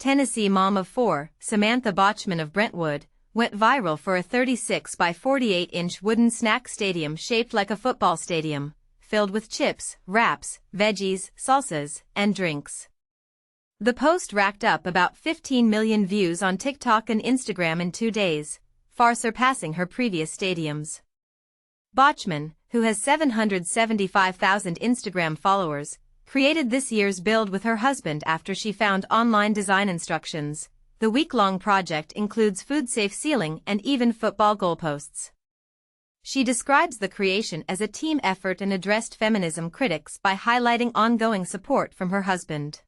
Tennessee mom of four, Samantha Bachman of Brentwood, went viral for a 36 by 48-inch wooden snack stadium shaped like a football stadium, filled with chips, wraps, veggies, salsas, and drinks. The post racked up about 15 million views on TikTok and Instagram in 2 days, far surpassing her previous stadiums. Bachman, who has 775,000 Instagram followers, created this year's build with her husband after she found online design instructions. The week-long project includes food-safe ceiling and even football goalposts. She describes the creation as a team effort and addressed feminism critics by highlighting ongoing support from her husband.